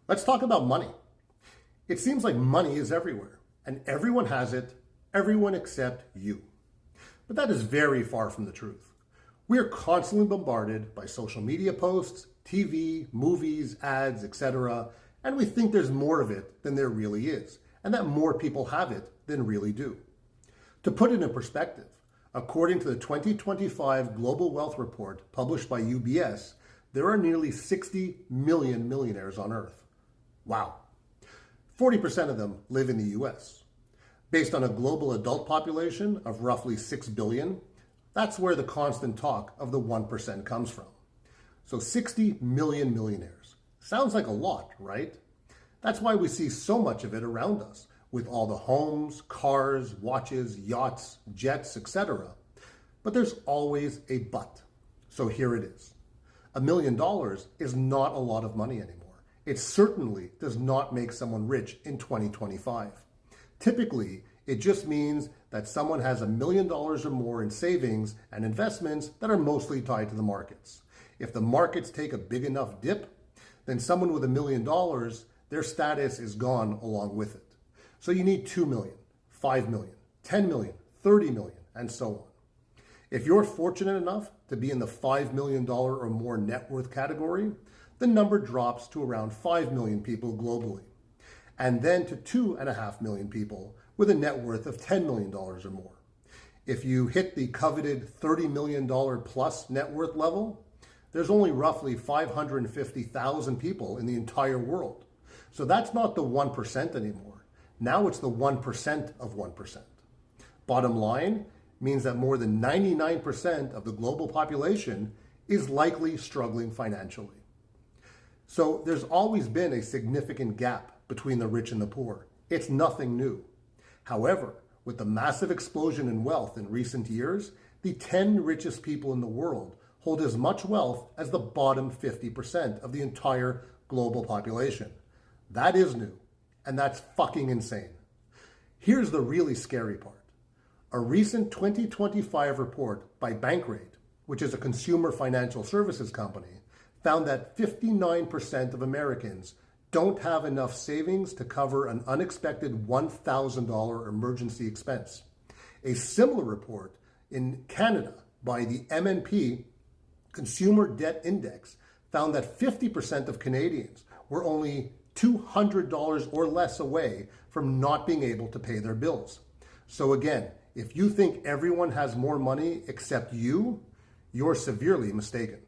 Let's talk about money. It seems like money is everywhere, and everyone has it, everyone except you. But that is very far from the truth. We are constantly bombarded by social media posts, TV, movies, ads, etc., and we think there's more of it than there really is, and that more people have it than really do. To put it in perspective, according to the 2025 Global Wealth Report published by UBS, there are nearly 60 million millionaires on Earth. Wow. 40% of them live in the US. Based on a global adult population of roughly 6 billion, that's where the constant talk of the 1% comes from. So 60 million millionaires. Sounds like a lot, right? That's why we see so much of it around us, with all the homes, cars, watches, yachts, jets, etc. But there's always a but. So here it is. $1 million is not a lot of money anymore. It certainly does not make someone rich in 2025. Typically, it just means that someone has $1 million or more in savings and investments that are mostly tied to the markets. If the markets take a big enough dip, then someone with $1 million, their status is gone along with it. So you need 2 million, 5 million, 10 million, 30 million, and so on. If you're fortunate enough to be in the $5 million or more net worth category, the number drops to around 5 million people globally, and then to 2.5 million people with a net worth of $10 million or more. If you hit the coveted $30 million plus net worth level, there's only roughly 550,000 people in the entire world. So that's not the 1% anymore. Now it's the 1% of 1%. Bottom line means that more than 99% of the global population is likely struggling financially. So there's always been a significant gap between the rich and the poor. It's nothing new. However, with the massive explosion in wealth in recent years, the 10 richest people in the world hold as much wealth as the bottom 50% of the entire global population. That is new, and that's fucking insane. Here's the really scary part. A recent 2025 report by Bankrate, which is a consumer financial services company, found that 59% of Americans don't have enough savings to cover an unexpected $1,000 emergency expense. A similar report in Canada by the MNP Consumer Debt Index found that 50% of Canadians were only $200 or less away from not being able to pay their bills. So again, if you think everyone has more money except you, you're severely mistaken.